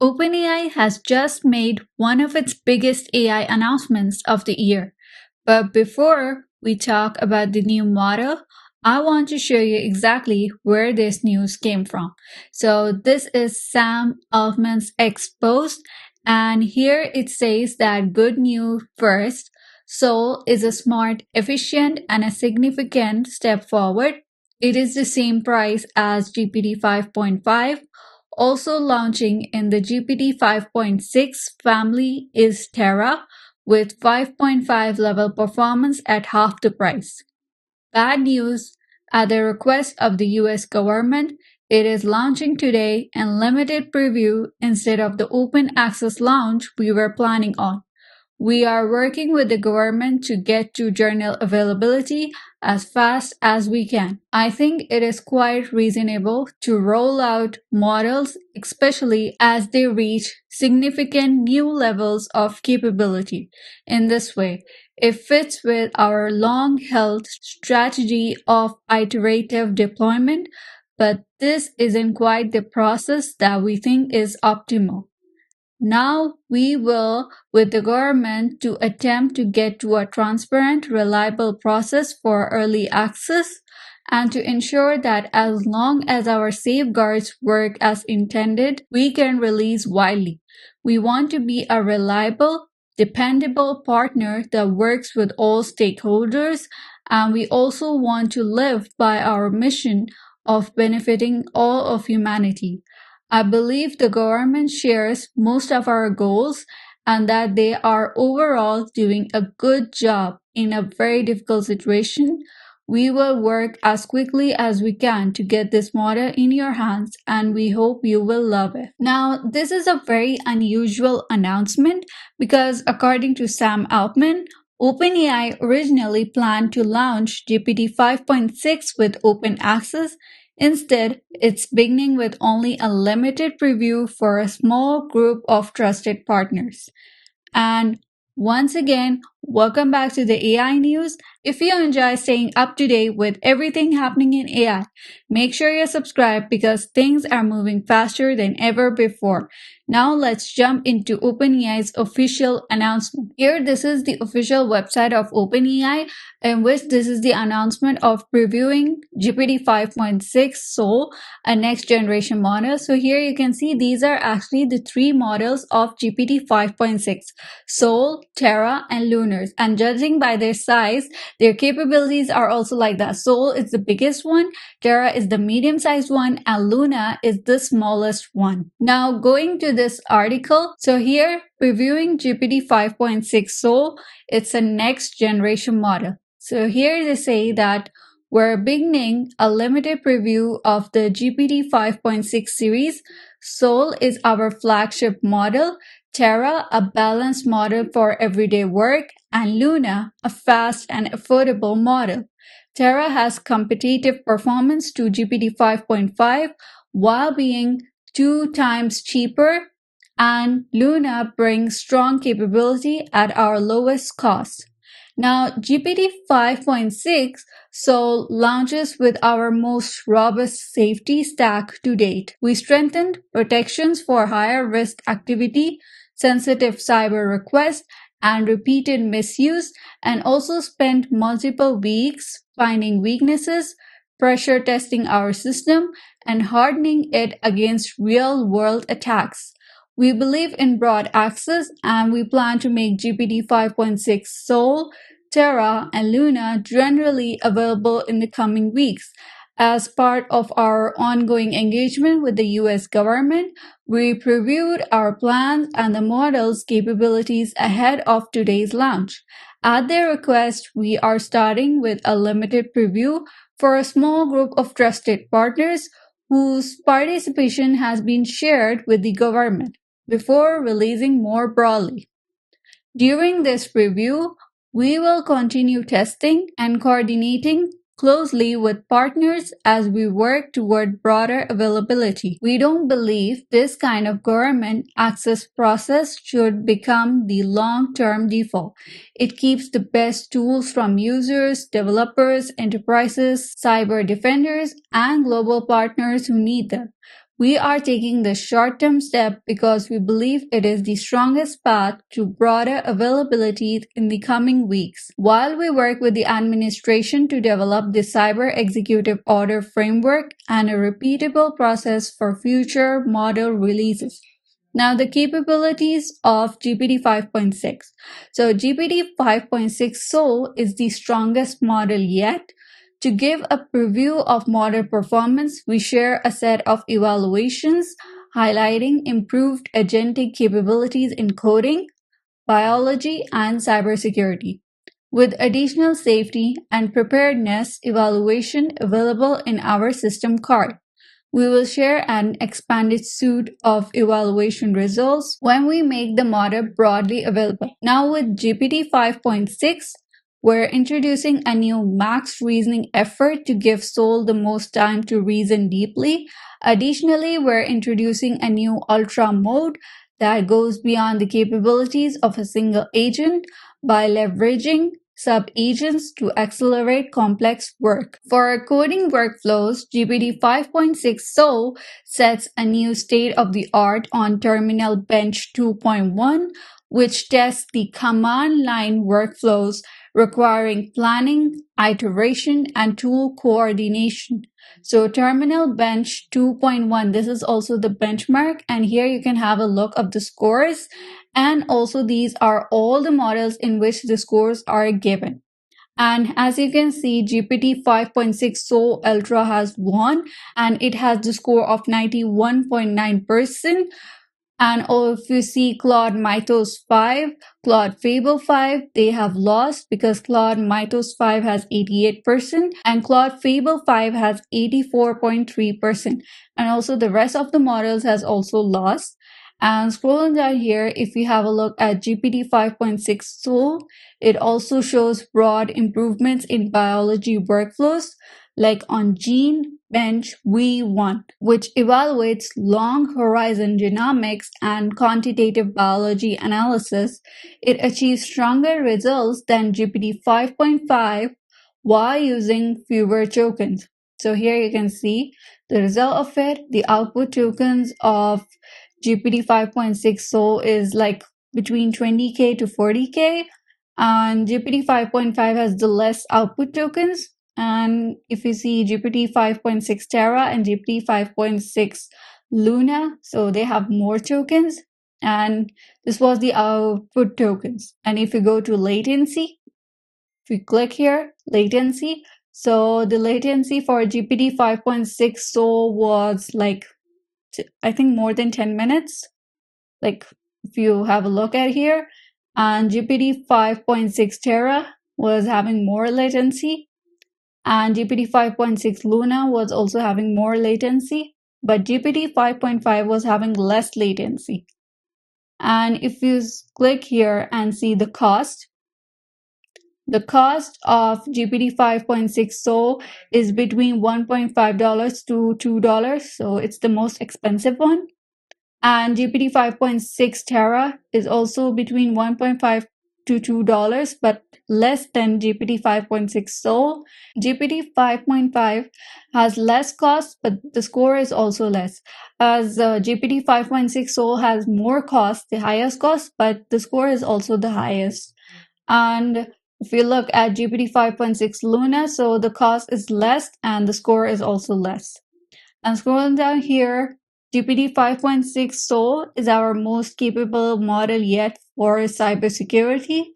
OpenAI has just made one of its biggest AI announcements of the year. But before we talk about the new model, I want to show you exactly where this news came from. So this is Sam Altman's X post, and here it says that good news first. Sol is a smart, efficient, and a significant step forward. It is the same price as GPT 5.5. Also launching in the GPT 5.6 family is Terra with 5.5 level performance at half the price. Bad news, at the request of the US government, it is launching today in limited preview instead of the open access launch we were planning on. We are working with the government to get to journal availability as fast as we can. I think it is quite reasonable to roll out models, especially as they reach significant new levels of capability. In this way, it fits with our long held strategy of iterative deployment, but this isn't quite the process that we think is optimal. Now we will, with the government, to attempt to get to a transparent, reliable process for early access and to ensure that as long as our safeguards work as intended, we can release widely. We want to be a reliable, dependable partner that works with all stakeholders, and we also want to live by our mission of benefiting all of humanity. I believe the government shares most of our goals and that they are overall doing a good job in a very difficult situation. We will work as quickly as we can to get this model in your hands and we hope you will love it. Now, this is a very unusual announcement because according to Sam Altman, OpenAI originally planned to launch GPT 5.6 with open access. Instead, it's beginning with only a limited preview for a small group of trusted partners. And once again, welcome back to the AI news. If you enjoy staying up to date with everything happening in AI, make sure you subscribe because things are moving faster than ever before. Now let's jump into OpenAI's official announcement. Here, this is the official website of OpenAI, in which this is the announcement of previewing GPT 5.6 Sol, a next generation model. So here you can see these are actually the three models of GPT 5.6. Sol, Terra, and Lunars. And judging by their size, their capabilities are also like that. Sol is the biggest one, Terra is the medium-sized one, and Luna is the smallest one. Now going to this article, so here previewing GPT 5.6 Sol, it's a next generation model. So here they say that we're beginning a limited preview of the GPT 5.6 series. Sol is our flagship model, Terra, a balanced model for everyday work, and Luna, a fast and affordable model. Terra has competitive performance to GPT 5.5 while being 2 times cheaper, and Luna brings strong capability at our lowest cost. Now, GPT 5.6 Sol launches with our most robust safety stack to date. We strengthened protections for higher risk activity, sensitive cyber requests, and repeated misuse, and also spent multiple weeks finding weaknesses, pressure testing our system, and hardening it against real world attacks. We believe in broad access and we plan to make GPT 5.6 Sol, Terra, and Luna generally available in the coming weeks. As part of our ongoing engagement with the US government, we previewed our plans and the model's capabilities ahead of today's launch. At their request, we are starting with a limited preview for a small group of trusted partners whose participation has been shared with the government before releasing more broadly. During this preview, we will continue testing and coordinating closely with partners as we work toward broader availability. We don't believe this kind of government access process should become the long-term default. It keeps the best tools from users, developers, enterprises, cyber defenders, and global partners who need them. We are taking the short-term step because we believe it is the strongest path to broader availability in the coming weeks, while we work with the administration to develop the Cyber Executive Order framework and a repeatable process for future model releases. Now, the capabilities of GPT 5.6. So, GPT 5.6 Sol is the strongest model yet. To give a preview of model performance, we share a set of evaluations highlighting improved agentic capabilities in coding, biology, and cybersecurity, with additional safety and preparedness evaluation available in our system card. We will share an expanded suite of evaluation results when we make the model broadly available. Now with GPT 5.6, we're introducing a new max reasoning effort to give Sol the most time to reason deeply. Additionally, we're introducing a new ultra mode that goes beyond the capabilities of a single agent by leveraging sub-agents to accelerate complex work. For our coding workflows, GPT 5.6 Sol sets a new state-of-the-art on TerminalBench 2.1, which tests the command line workflows requiring planning, iteration, and tool coordination. So TerminalBench 2.1, this is also the benchmark, and here you can have a look of the scores. And also these are all the models in which the scores are given. And as you can see, GPT 5.6 Sol Ultra has won, and it has the score of 91.9%. And if you see Claude Mythos 5, Claude Fable 5, they have lost because Claude Mythos 5 has 88% and Claude Fable 5 has 84.3%. And also the rest of the models has also lost. And scrolling down here, if you have a look at GPT 5.6 Sol, it also shows broad improvements in biology workflows, like on GeneBench V1, which evaluates long horizon genomics and quantitative biology analysis. It achieves stronger results than GPT 5.5 while using fewer tokens. So here you can see the result of it. The output tokens of GPT 5.6 Sol is like between 20K to 40K, and GPT 5.5 has the less output tokens. And if you see GPT 5.6 Terra and GPT 5.6 Luna, so they have more tokens. And this was the output tokens. And if you go to latency, if you click here, latency, so the latency for GPT 5.6 Sol was like, I think more than 10 minutes. Like if you have a look at here, and GPT 5.6 Terra was having more latency, and GPT 5.6 Luna was also having more latency, but GPT 5.5 was having less latency. And if you click here and see the cost of GPT 5.6 Sol is between $1.5 to $2, so it's the most expensive one. And GPT 5.6 Terra is also between $1.5 to $2, but less than GPT 5.6 Sol. GPT 5.5 has less cost, but the score is also less. As GPT 5.6 Sol has more cost, the highest cost, but the score is also the highest. And if you look at GPT 5.6 Luna, so the cost is less and the score is also less. And scrolling down here, GPT 5.6 Sol is our most capable model yet for cybersecurity.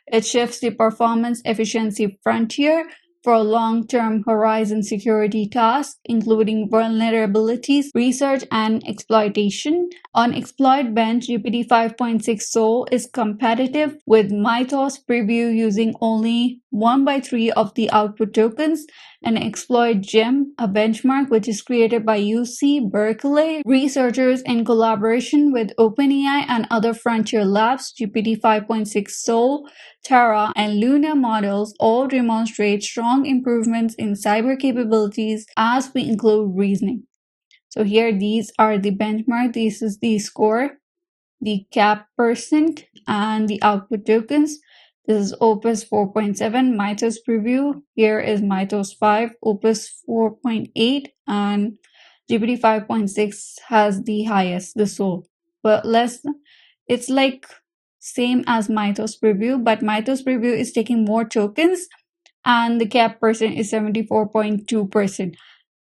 It shifts the performance efficiency frontier for long-term horizon security tasks, including vulnerabilities, research, and exploitation. On ExploitBench, GPT 5.6 Sol is competitive with Mythos Preview using only 1/3 of the output tokens, and ExploitGem, a benchmark which is created by UC Berkeley researchers in collaboration with OpenAI and other frontier labs. GPT 5.6 Sol, Terra, and Luna models all demonstrate strong improvements in cyber capabilities as we include reasoning. So here, these are the benchmark. This is the score, the cap percent, and the output tokens. This is Opus 4.7, Mythos preview. Here is Mythos 5, Opus 4.8, and GPT 5.6 has the highest, the Sol, but less. It's like same as Mythos Preview, but Mythos Preview is taking more tokens, and the cap percent is 74.2%.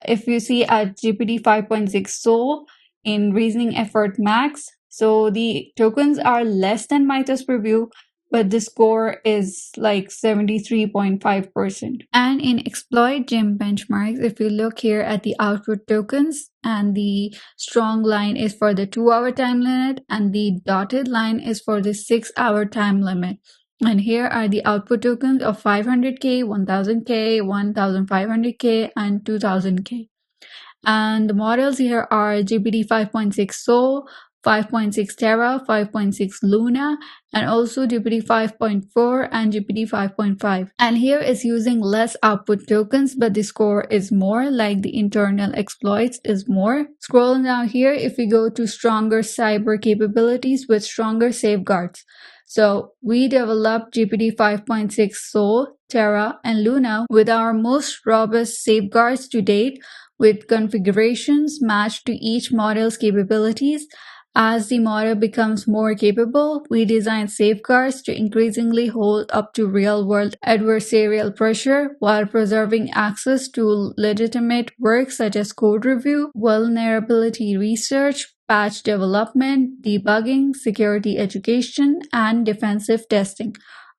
If you see at GPT 5.6 Sol in reasoning effort max, so the tokens are less than Mythos Preview, but the score is like 73.5%. And in exploit gem benchmarks, if you look here at the output tokens, and the strong line is for the 2-hour time limit, and the dotted line is for the 6-hour time limit. And here are the output tokens of 500K, 1000K, 1500K, and 2000K. And the models here are GPT 5.6 Sol, 5.6 Terra, 5.6 Luna, and also GPT 5.4 and GPT 5.5. And here is using less output tokens, but the score is more, like the internal exploits is more. Scrolling down here, if we go to stronger cyber capabilities with stronger safeguards. So we developed GPT 5.6 Sol, Terra, and Luna with our most robust safeguards to date, with configurations matched to each model's capabilities. As the model becomes more capable, we design safeguards to increasingly hold up to real-world adversarial pressure while preserving access to legitimate work such as code review, vulnerability research, patch development, debugging, security education, and defensive testing.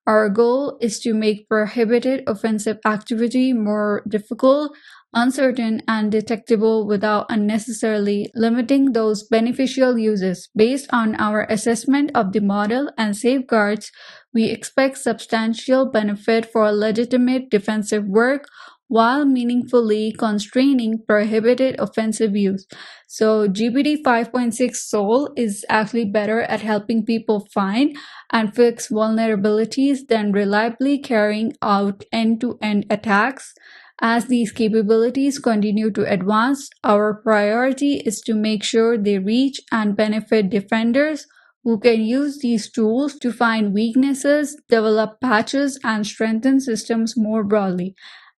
Our goal is to make prohibited offensive activity more difficult, uncertain, and detectable without unnecessarily limiting those beneficial uses. Based on our assessment of the model and safeguards, we expect substantial benefit for legitimate defensive work while meaningfully constraining prohibited offensive use. So GPT 5.6 Sol is actually better at helping people find and fix vulnerabilities than reliably carrying out end-to-end attacks. As these capabilities continue to advance, our priority is to make sure they reach and benefit defenders who can use these tools to find weaknesses, develop patches, and strengthen systems more broadly.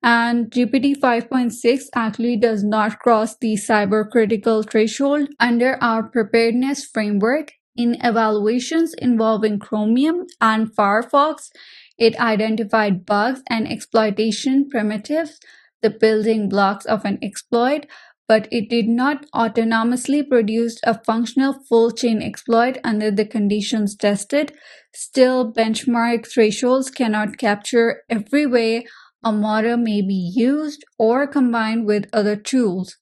And GPT 5.6 actually does not cross the cybercritical threshold under our preparedness framework. In evaluations involving Chromium and Firefox, it identified bugs and exploitation primitives, the building blocks of an exploit, but it did not autonomously produce a functional full-chain exploit under the conditions tested. Still, benchmark thresholds cannot capture every way a model may be used or combined with other tools.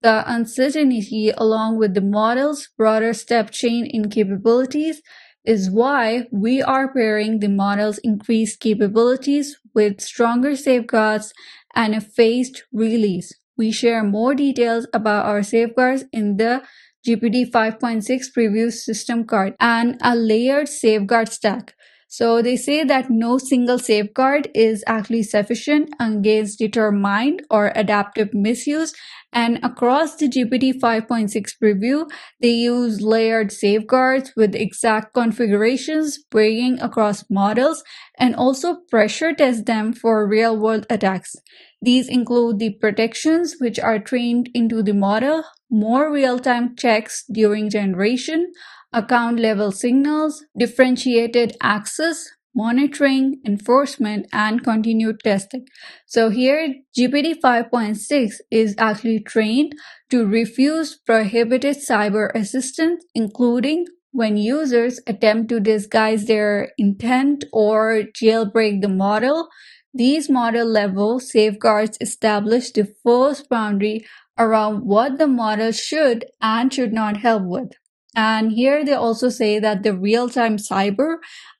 The uncertainty, along with the model's broader step chain in capabilities, is why we are pairing the model's increased capabilities with stronger safeguards and a phased release. We share more details about our safeguards in the GPT 5.6 preview system card and a layered safeguard stack. So they say that no single safeguard is actually sufficient against determined or adaptive misuse, and across the GPT 5.6 preview, they use layered safeguards with exact configurations varying across models and also pressure test them for real-world attacks. These include the protections which are trained into the model, more real-time checks during generation, account level signals, differentiated access, monitoring, enforcement, and continued testing. So here, GPT 5.6 is actually trained to refuse prohibited cyber assistance, including when users attempt to disguise their intent or jailbreak the model. These model level safeguards establish the first boundary around what the model should and should not help with. And here they also say that the real-time cyber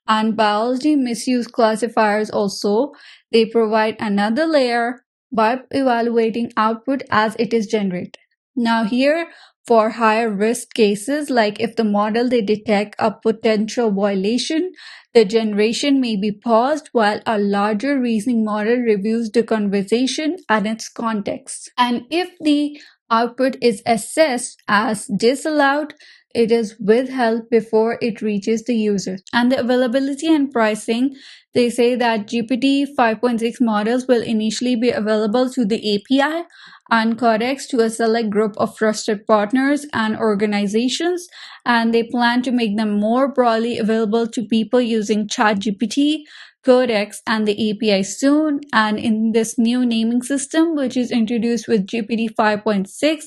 and biology misuse classifiers also, they provide another layer by evaluating output as it is generated. Now here, for higher risk cases, like if the model they detect a potential violation, the generation may be paused while a larger reasoning model reviews the conversation and its context. And if the output is assessed as disallowed, it is withheld before it reaches the user. And the availability and pricing, they say that GPT 5.6 models will initially be available to the API and Codex to a select group of trusted partners and organizations, and they plan to make them more broadly available to people using ChatGPT, Codex, and the API soon. And in this new naming system, which is introduced with GPT 5.6,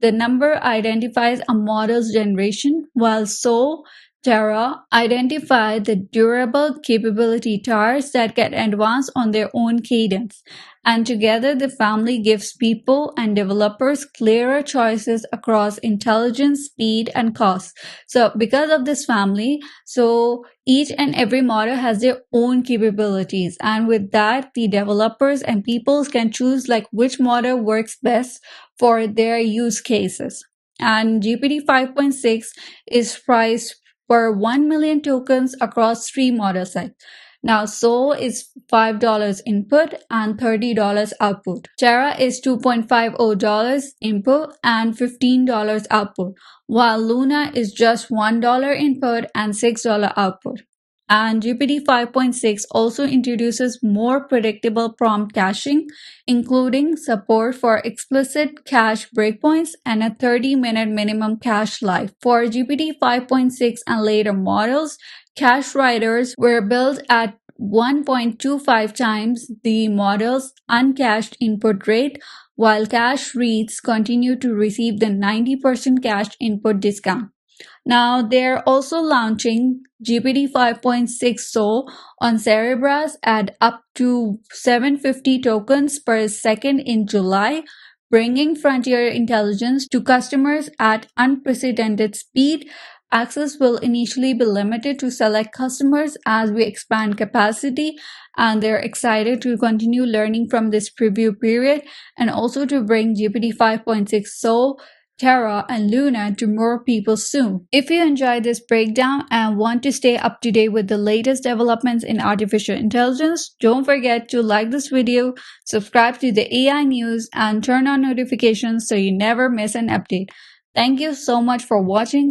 the number identifies a model's generation, while Sol, Terra identify the durable capability tars that can advance on their own cadence. And together, the family gives people and developers clearer choices across intelligence, speed, and cost. So, because of this family, so each and every model has their own capabilities. And with that, the developers and people can choose like which model works best for their use cases. And GPT 5.6 is priced per 1 million tokens across 3 model sets. Now, Sol is $5 input and $30 output. Terra is $2.50 input and $15 output, while Luna is just $1 input and $6 output. And GPT 5.6 also introduces more predictable prompt caching, including support for explicit cache breakpoints and a 30-minute minimum cache life. For GPT 5.6 and later models, cache writers were built at 1.25 times the model's uncached input rate, while cache reads continue to receive the 90% cache input discount. Now, they're also launching GPT 5.6 Sol on Cerebras at up to 750 tokens per second in July, bringing frontier intelligence to customers at unprecedented speed. Access will initially be limited to select customers as we expand capacity, and they're excited to continue learning from this preview period and also to bring GPT 5.6 Sol, Terra, and Luna to more people soon. If you enjoyed this breakdown and want to stay up to date with the latest developments in artificial intelligence, don't forget to like this video, subscribe to the AI news, and turn on notifications so you never miss an update. Thank you so much for watching.